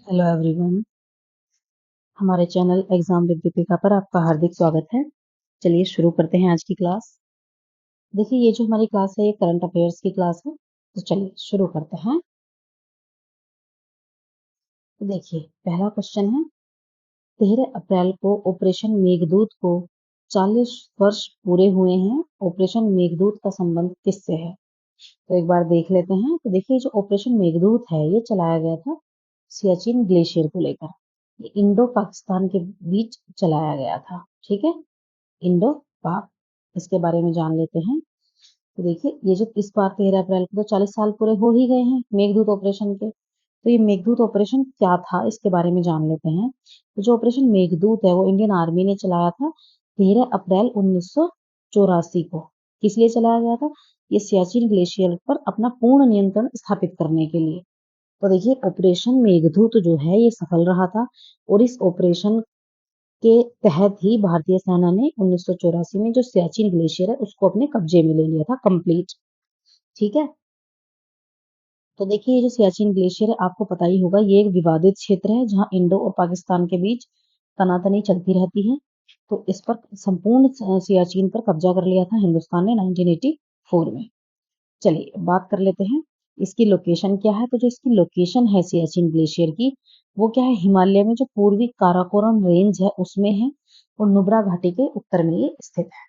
Hello everyone. हमारे channel exam with Deepika पर आपका हार्दिक स्वागत है। चलिए शुरू करते हैं आज की क्लास। देखिए ये जो हमारी क्लास है ये करंट अफेयर्स की क्लास है, तो चलिए शुरू करते हैं। तो देखिए पहला क्वेश्चन है, 13 अप्रैल को ऑपरेशन मेघदूत को 40 वर्ष पूरे हुए हैं। ऑपरेशन मेघदूत का संबंध किससे है? तो एक बार देख लेते हैं। तो देखिए जो ऑपरेशन मेघदूत है ये चलाया गया था सियाचिन ग्लेशियर को लेकर। ये इंडो पाकिस्तान के बीच चलाया गया था। ठीक है, इंडो पाक, इसके बारे में जान लेते हैं। तो देखिए ये जो इस बार 13 अप्रैल को तो 40 साल पूरे हो ही गए हैं मेघदूत ऑपरेशन के। तो ये मेघदूत ऑपरेशन क्या था इसके बारे में जान लेते हैं। तो जो ऑपरेशन मेघदूत है वो इंडियन आर्मी ने चलाया था 13 अप्रैल 1984 को। किस लिए चलाया गया था? ये सियाचिन ग्लेशियर पर अपना पूर्ण नियंत्रण स्थापित करने के लिए। तो देखिए ऑपरेशन मेघदूत जो है ये सफल रहा था, और इस ऑपरेशन के तहत ही भारतीय सेना ने 1984 में जो सियाचिन ग्लेशियर है उसको अपने कब्जे में ले लिया था कंप्लीट। ठीक है, तो देखिए ये जो सियाचिन ग्लेशियर है आपको पता ही होगा ये एक विवादित क्षेत्र है जहां इंडो और पाकिस्तान के बीच तनातनी चलती रहती है। तो इस पर संपूर्ण सियाचिन पर कब्जा कर लिया था हिंदुस्तान ने 1984 में। चलिए बात कर लेते हैं इसकी लोकेशन क्या है। तो जो इसकी लोकेशन है सियाचिन ग्लेशियर की वो क्या है, हिमालय में जो पूर्वी काराकोरम रेंज है उसमें है, और नुब्रा घाटी के उत्तर में ये स्थित है।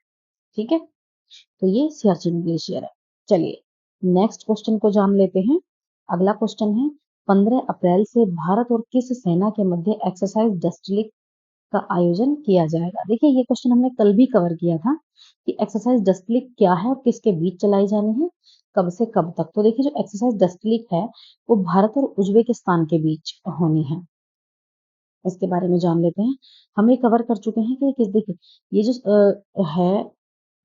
ठीक है, तो ये सियाचिन ग्लेशियर है। चलिए नेक्स्ट क्वेश्चन को जान लेते हैं। अगला क्वेश्चन है, 15 अप्रैल से भारत और किस सेना के मध्य एक्सरसाइज डस्टलिक का आयोजन किया जाएगा? देखिए ये क्वेश्चन हमने कल भी कवर किया था कि एक्सरसाइज डस्टलिक क्या है और किसके बीच चलाई जानी है, कब से कब तक। तो देखिए जो एक्सरसाइज डस्टलिक है वो भारत और उज्बेकिस्तान के बीच होनी है। इसके बारे में जान लेते हैं। हम ये कवर कर चुके हैं कि किस, देखिए ये जो है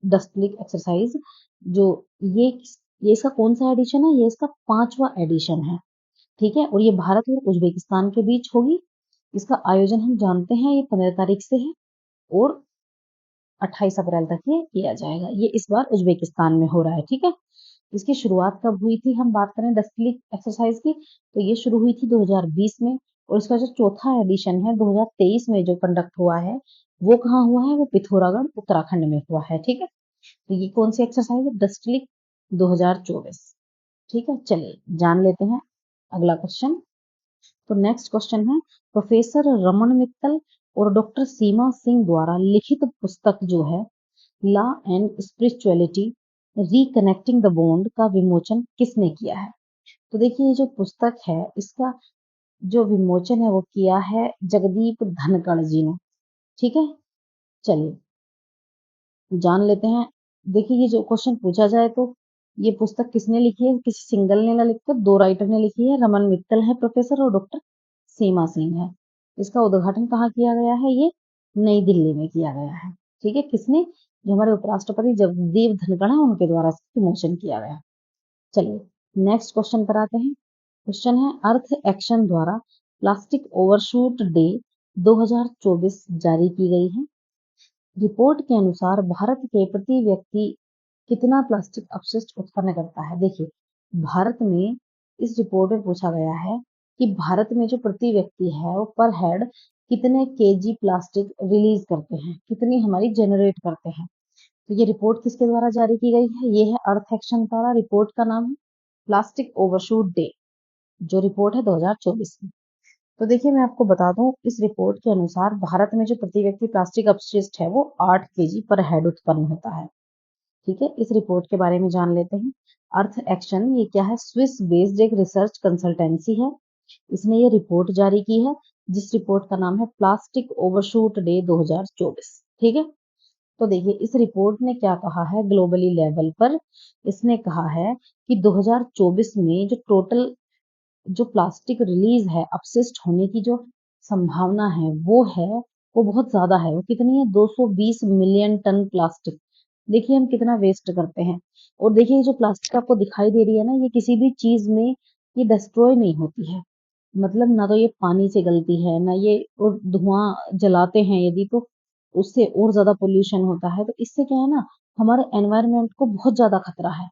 डस्टलिक एक्सरसाइज, जो ये ये इसका कौन सा एडिशन है? ये इसका 5वां एडिशन है। ठीक है, और ये भारत और उज्बेकिस्तान के बीच होगी। इसका आयोजन हम जानते हैं ये 15 तारीख से है, और 28 अप्रैल तक ये किया जाएगा। ये इस बार उज्बेकिस्तान में हो रहा है। ठीक है, इसकी शुरुआत कब हुई थी? हम बात करें डस्टलिक एक्सरसाइज की तो ये शुरू हुई थी 2020 में, और इसका जो चौथा एडिशन है 2023 में जो कंडक्ट हुआ है वो कहाँ हुआ है? वो पिथौरागढ़ उत्तराखंड में हुआ है। ठीक है, तो ये कौन सी एक्सरसाइज है? डस्टलिक 2024। ठीक है, चलिए जान लेते हैं अगला क्वेश्चन। तो नेक्स्ट क्वेश्चन है, प्रोफेसर रमन मित्तल और डॉक्टर सीमा सिंह द्वारा लिखित पुस्तक जो है law and spirituality reconnecting the bond का विमोचन किसने किया है? तो देखिए ये जो पुस्तक है इसका जो विमोचन है वो किया है जगदीप धनखड़ जी ने। ठीक है, चलिए जान लेते हैं। देखिए ये जो क्वेश्चन पूछा जाए तो ये पुस्तक किसने लिखी है? किसी सिंगल ने ना लिखकर दो राइटर ने लिखी है। रमन मित्तल है प्रोफेसर, और डॉक्टर सीमा सिंह है। इसका उद्घाटन कहाँ किया गया है? ये नई दिल्ली में किया गया है। ठीक है, किसने? जो हमारे उपराष्ट्रपति जगदीप धनखड़ है उनके द्वारा विमोचन किया गया। चलिए नेक्स्ट क्वेश्चन पर आते हैं। क्वेश्चन है, अर्थ एक्शन द्वारा प्लास्टिक ओवरशूट डे 2024 जारी की गई है। रिपोर्ट के अनुसार भारत के प्रति व्यक्ति कितना प्लास्टिक अपशिष्ट उत्पन्न करता है? देखिए भारत में इस रिपोर्ट में पूछा गया है कि भारत में जो प्रति व्यक्ति है वो पर हेड कितने केजी प्लास्टिक रिलीज करते हैं, कितनी हमारी जनरेट करते हैं। तो ये रिपोर्ट किसके द्वारा जारी की गई है? ये है अर्थ एक्शन द्वारा। रिपोर्ट का नाम है प्लास्टिक ओवरशूट डे, जो रिपोर्ट है 2024 की। तो देखिए मैं आपको बता दूं इस रिपोर्ट के अनुसार भारत में जो प्रति व्यक्ति प्लास्टिक अपशिष्ट है वो 8 केजी पर हेड उत्पन्न होता है। ठीक है, इस रिपोर्ट के बारे में जान लेते हैं। अर्थ एक्शन ये क्या है? स्विस बेस्ड एक रिसर्च कंसल्टेंसी है। इसने ये रिपोर्ट जारी की है जिस रिपोर्ट का नाम है प्लास्टिक ओवरशूट डे 2024। ठीक है, तो देखिए इस रिपोर्ट ने क्या कहा है ग्लोबली लेवल पर। इसने कहा है कि 2024 में जो टोटल जो प्लास्टिक रिलीज है, अपशिष्ट होने की जो संभावना है वो बहुत ज्यादा है। वो कितनी है? 220 मिलियन टन प्लास्टिक। देखिए हम कितना वेस्ट करते हैं। और देखिए जो प्लास्टिक आपको दिखाई दे रही है ना, ये किसी भी चीज में ये डिस्ट्रॉय नहीं होती है। मतलब ना तो ये पानी से गलती है ना ये, और धुआं जलाते हैं यदि तो उससे और ज्यादा पोल्यूशन होता है। तो इससे क्या है ना, हमारे एनवायरनमेंट को बहुत ज्यादा खतरा है।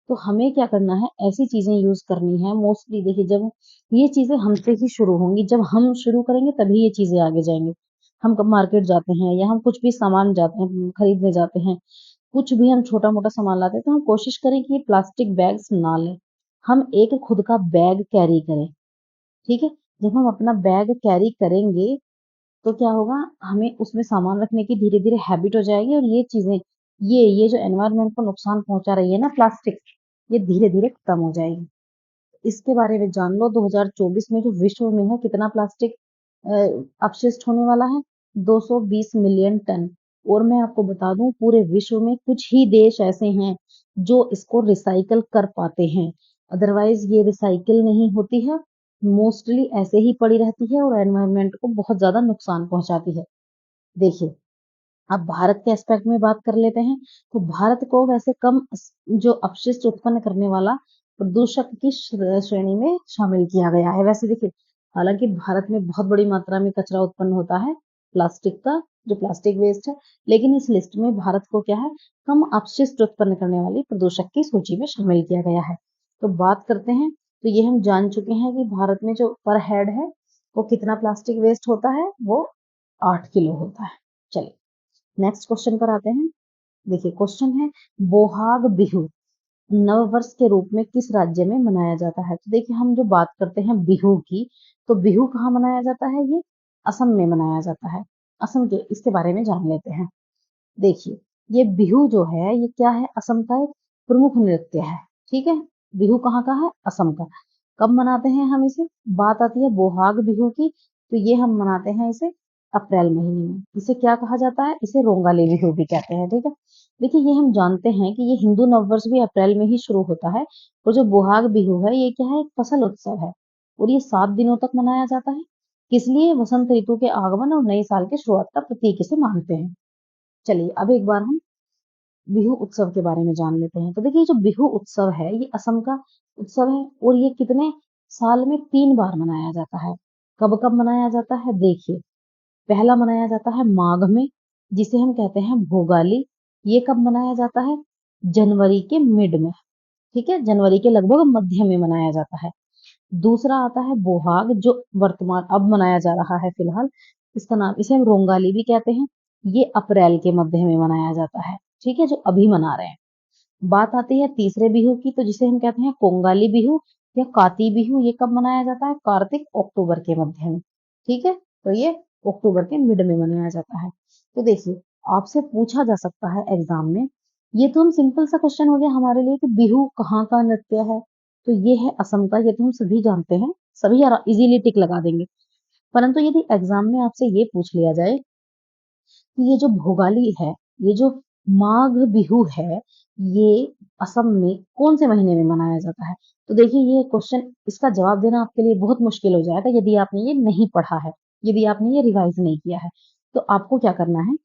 तो हमें क्या करना है, ऐसी चीजें यूज करनी है मोस्टली। देखिए, जब ये चीजें हमसे ही शुरू होंगी, जब हम शुरू करेंगे तभी ये चीजें आगे जाएंगी। हम कब मार्केट जाते हैं या हम कुछ भी सामान जाते हैं खरीदने जाते हैं, कुछ भी हम छोटा मोटा सामान लाते हैं, तो हम कोशिश करें कि ये प्लास्टिक बैग्स ना लें, हम एक खुद का बैग कैरी करें। ठीक है, जब हम अपना बैग कैरी करेंगे तो क्या होगा, हमें उसमें सामान रखने की धीरे धीरे हैबिट हो जाएगी, और ये चीजें, ये जो एनवायरनमेंट को नुकसान पहुंचा रही है ना प्लास्टिक, ये धीरे धीरे खत्म हो जाएगी। इसके बारे में जान लो, 2024 में जो विश्व में है कितना प्लास्टिक अपशिष्ट होने वाला है, 220 मिलियन टन। और मैं आपको बता दूं, पूरे विश्व में कुछ ही देश ऐसे हैं जो इसको रिसाइकल कर पाते हैं, अदरवाइज ये रिसाइकिल नहीं होती है, मोस्टली ऐसे ही पड़ी रहती है और एनवायरनमेंट को बहुत ज्यादा नुकसान पहुंचाती है। देखिए, अब भारत के एस्पेक्ट में बात कर लेते हैं, तो भारत को वैसे कम जो अपशिष्ट उत्पन्न करने वाला प्रदूषक की श्रेणी में शामिल किया गया है। वैसे देखिए, हालांकि भारत में बहुत बड़ी मात्रा में कचरा उत्पन्न होता है प्लास्टिक का, जो प्लास्टिक वेस्ट है, लेकिन इस लिस्ट में भारत को क्या है, कम अपशिष्ट उत्पन्न करने वाली प्रदूषक की सूची में शामिल किया गया है। तो बात करते हैं, तो ये हम जान चुके हैं कि भारत में जो पर हेड है वो कितना प्लास्टिक वेस्ट होता है, वो 8 किलो होता है। चलिए, नेक्स्ट क्वेश्चन पर आते हैं। देखिए, क्वेश्चन है, बोहाग बिहू नववर्ष के रूप में किस राज्य में मनाया जाता है? तो देखिए, हम जो बात करते हैं बिहू की, तो बिहू कहाँ मनाया जाता है? ये असम में मनाया जाता है। असम के, इसके बारे में जान लेते हैं। देखिए, ये बिहू जो है ये क्या है, असम का एक प्रमुख नृत्य है। ठीक है, बिहू कहाँ का है? असम का। कब मनाते हैं हम इसे? बात आती है बोहाग बिहू की, तो ये हम मनाते हैं इसे अप्रैल महीने में। इसे क्या कहा जाता है? इसे रोंगाली बिहू भी कहते हैं। ठीक है, देखिए, ये हम जानते हैं कि ये हिंदू नववर्ष भी अप्रैल में ही शुरू होता है, और जो बोहाग बिहू है ये क्या है, एक फसल उत्सव है, और ये 7 दिनों तक मनाया जाता है। किस लिए? वसंत ऋतु के आगमन और नए साल की शुरुआत का प्रतीक इसे मानते हैं। चलिए, अब एक बार हम बिहू उत्सव के बारे में जान लेते हैं। तो देखिए, जो बिहू उत्सव है ये असम का उत्सव है, और ये कितने साल में 3 बार मनाया जाता है। कब कब मनाया जाता है? देखिए, पहला मनाया जाता है माघ में, जिसे हम कहते हैं भोगाली। ये कब मनाया जाता है? जनवरी के मिड में। ठीक है, जनवरी के लगभग मध्य में मनाया जाता है। दूसरा आता है बोहाग, जो वर्तमान अब मनाया जा रहा है फिलहाल, इसका नाम, इसे हम रोंगाली भी कहते हैं। ये अप्रैल के मध्य में मनाया जाता है। ठीक है, जो अभी मना रहे हैं। बात आती है तीसरे बिहू की, तो जिसे हम कहते हैं कोंगाली बिहू या काती बिहू। ये कब मनाया जाता है? कार्तिक अक्टूबर के मध्य में। ठीक है, तो ये अक्टूबर के मिड में मनाया जाता है। तो देखिए, आपसे पूछा जा सकता है एग्जाम में, ये तो हम सिंपल सा क्वेश्चन हो गया हमारे लिए कि बिहू कहाँ का नृत्य है, तो ये है असम का। ये तो हम सभी जानते हैं, सभी इजीली टिक लगा देंगे। परंतु यदि एग्जाम में आपसे ये पूछ लिया जाए कि ये जो भोगाली है, ये जो माघ बिहू है, ये असम में कौन से महीने में मनाया जाता है? तो देखिए, ये क्वेश्चन, इसका जवाब देना आपके लिए बहुत मुश्किल हो जाएगा यदि आपने ये नहीं पढ़ा है, यदि आपने ये रिवाइज नहीं किया है। तो आपको क्या करना है,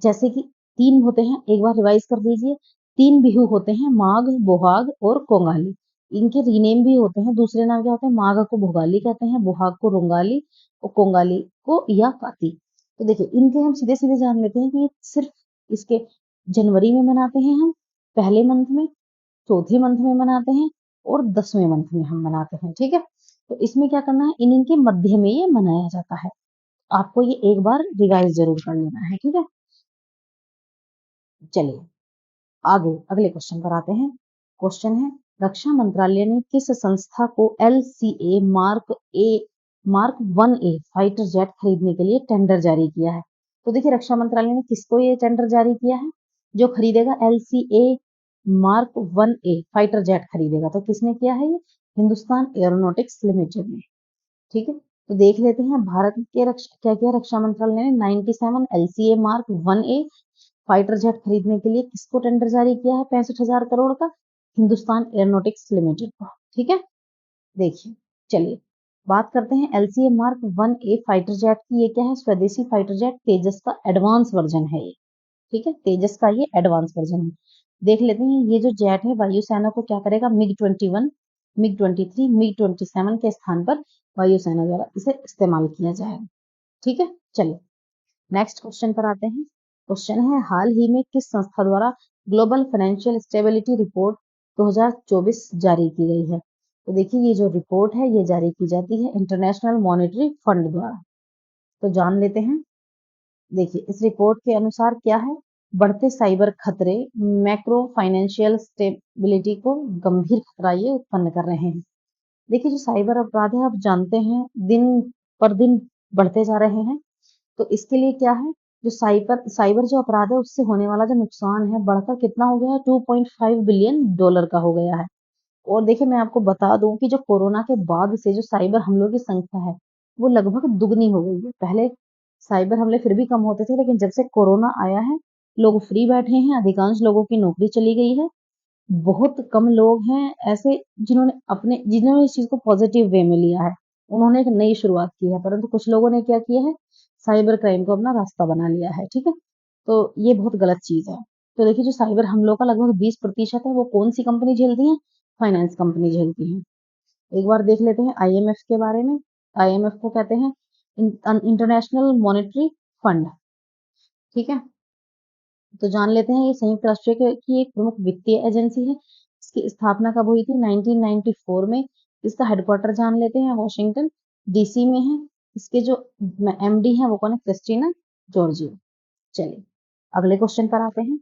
जैसे कि 3 होते हैं, एक बार रिवाइज कर दीजिए। 3 बिहू होते हैं, माघ, बोहाग और कोंगाली। इनके रीनेम भी होते हैं, दूसरे नाम क्या होते हैं? माघ को भोगाली कहते हैं, बोहाग को रोंगाली और कोंगाली को या काती। तो देखिए, इनके हम सीधे सीधे जान लेते हैं कि सिर्फ इसके जनवरी में मनाते हैं हम, पहले मंथ में, चौथे मंथ में मनाते हैं, और 10वें मंथ में हम मनाते हैं। ठीक है, तो इसमें क्या करना है, इन इनके मध्य में ये मनाया जाता है। आपको ये एक बार रिवाइज जरूर कर लेना है। ठीक है, चलिए आगे अगले क्वेश्चन पर आते हैं। क्वेश्चन है, रक्षा मंत्रालय ने किस संस्था को LCA mark 1A fighter jet खरीदने के लिए टेंडर जारी किया है? तो देखिए, रक्षा मंत्रालय ने किसको ये टेंडर जारी किया है? जो खरीदेगा LCA mark 1A fighter jet खरीदेगा, तो किसने किया है? ये हिंदुस्तान एरोनॉटिक्स लिमिटेड ने। ठीक है, तो देख लेते हैं भारत के क्या किया रक्षा मंत्रालय ने, 97 LCA mark 1A fighter jet खरीदने के लिए किसको टेंडर जारी किया है 65,000 करोड़ का? हिंदुस्तान एरोनॉटिक्स लिमिटेड को। ठीक है, देखिए, चलिए बात करते हैं LCA mark 1A fighter jet की। ये क्या है? स्वदेशी फाइटर जेट तेजस का एडवांस वर्जन है ये। ठीक है, तेजस का ये एडवांस वर्जन है। देख लेते हैं, ये जो जेट है वायुसेना को क्या करेगा, MiG-21, MiG-23, MiG-27 के स्थान पर वायुसेना द्वारा इसे इस्तेमाल किया जाएगा। ठीक है, चलिए नेक्स्ट क्वेश्चन पर आते हैं। क्वेश्चन है, हाल ही में किस संस्था द्वारा ग्लोबल फाइनेंशियल स्टेबिलिटी रिपोर्ट 2024 जारी की गई है। तो देखिए ये जो रिपोर्ट है ये जारी की जाती है इंटरनेशनल मॉनेटरी फंड द्वारा। तो जान लेते हैं। देखिए इस रिपोर्ट के अनुसार क्या है, बढ़ते साइबर खतरे मैक्रो फाइनेंशियल स्टेबिलिटी को गंभीर खतरा ये उत्पन्न कर रहे हैं। देखिए जो साइबर अपराध है आप जानते हैं दिन पर दिन बढ़ते जा रहे हैं। तो इसके लिए क्या है, जो साइबर साइबर जो अपराध है उससे होने वाला जो नुकसान है बढ़कर कितना हो गया है, 2.5 बिलियन डॉलर का हो गया है। और देखिए मैं आपको बता दूं कि जो कोरोना के बाद से जो साइबर हमलों की संख्या है वो लगभग दुगनी हो गई है। पहले साइबर हमले फिर भी कम होते थे, लेकिन जब से कोरोना आया है लोग फ्री बैठे हैं, अधिकांश लोगों की नौकरी चली गई है। बहुत कम लोग हैं ऐसे जिन्होंने इस चीज को पॉजिटिव वे में लिया है। उन्होंने एक नई शुरुआत की है, परंतु कुछ लोगों ने क्या किया है, साइबर क्राइम को अपना रास्ता बना लिया है। ठीक है, तो ये बहुत गलत चीज है। तो देखिए जो साइबर हमलों का लगभग 20% है वो कौन सी कंपनी झेलती है, फाइनेंस कंपनी झेलती है। एक बार देख लेते हैं आईएमएफ के बारे में। आईएमएफ को कहते हैं इंटरनेशनल मॉनेटरी फंड। ठीक है, तो जान लेते हैं ये संयुक्त राष्ट्र की एक प्रमुख वित्तीय एजेंसी है। इसकी स्थापना कब हुई थी, 1994 में। इसका हेडक्वार्टर जान लेते हैं वॉशिंगटन डीसी में है। इसके जो एमडी हैं वो कौन है, क्रिस्टीना जॉर्जियो। चलिए अगले क्वेश्चन पर आते हैं।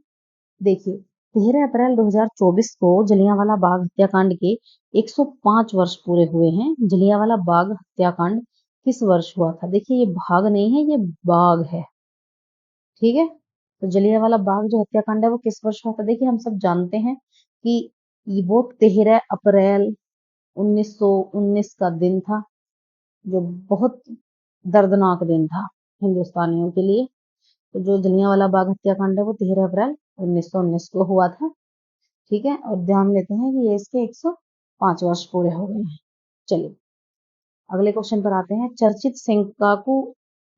देखिए 13 अप्रैल 2024 को जलियांवाला बाग हत्याकांड के 105 वर्ष पूरे हुए हैं। जलियांवाला बाग हत्याकांड किस वर्ष हुआ था, देखिए ये भाग नहीं है, ये बाग है। ठीक है, तो जलियांवाला बाग जो हत्याकांड है वो किस वर्ष हुआ था, देखिए हम सब जानते हैं कि वो 13 अप्रैल 1919 का दिन था, जो बहुत दर्दनाक दिन था हिंदुस्तानियों के लिए। तो जो जलियांवाला बाग हत्याकांड है वो 13 अप्रैल 1919 को हुआ था। ठीक है, और ध्यान लेते हैं कि ये इसके 105 वर्ष पूरे हो गए हैं। चलिए अगले क्वेश्चन पर आते हैं। चर्चित सिंकाकू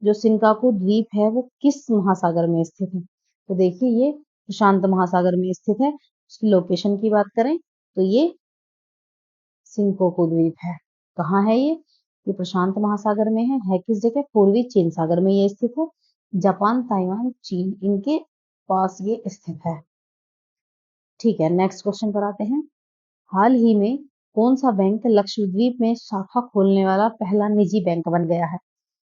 जो सिंकाकू द्वीप है वो किस महासागर में स्थित है, तो देखिए ये प्रशांत महासागर में स्थित है। उसकी लोकेशन की बात करें तो ये सिंकाकू द्वीप है। कहाँ है ये प्रशांत महासागर में है किस जगह, पूर्वी चीन सागर में ये स्थित है। जापान, ताइवान, चीन इनके पास ये स्थित है। ठीक है, नेक्स्ट क्वेश्चन पर आते हैं। हाल ही में कौन सा बैंक लक्षद्वीप में शाखा खोलने वाला पहला निजी बैंक बन गया है,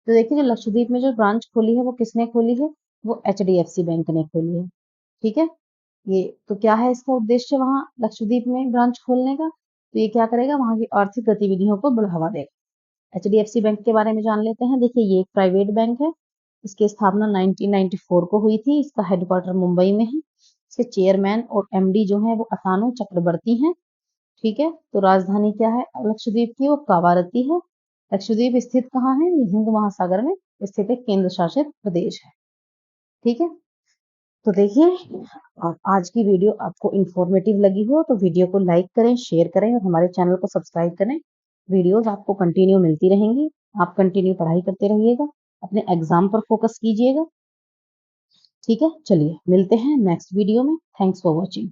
तो देखिए जो लक्षद्वीप में जो ब्रांच खोली है वो किसने खोली है, वो एचडीएफसी बैंक ने खोली है। ठीक है, ये तो क्या है इसका उद्देश्य वहां लक्षद्वीप में ब्रांच खोलने का, तो ये क्या करेगा, वहां की आर्थिक गतिविधियों को बढ़ावा देगा। एचडीएफसी बैंक के बारे में जान लेते हैं। देखिए ये एक प्राइवेट बैंक है। इसकी स्थापना 1994 को हुई थी। इसका हेडक्वार्टर मुंबई में है। इसके चेयरमैन और एमडी जो है वो अतानु चक्रवर्ती हैं। ठीक है, तो राजधानी क्या है लक्षद्वीप की, वो कावारती है। लक्षद्वीप स्थित कहाँ है, ये हिंद महासागर में स्थित एक केंद्र शासित प्रदेश है। ठीक है, तो देखिए आज की वीडियो आपको इंफॉर्मेटिव लगी हो तो वीडियो को लाइक करें, शेयर करें और हमारे चैनल को सब्सक्राइब करें। वीडियोस आपको कंटिन्यू मिलती रहेंगी। आप कंटिन्यू पढ़ाई करते रहिएगा, अपने एग्जाम पर फोकस कीजिएगा। ठीक है, चलिए मिलते हैं नेक्स्ट वीडियो में। Thanks for watching.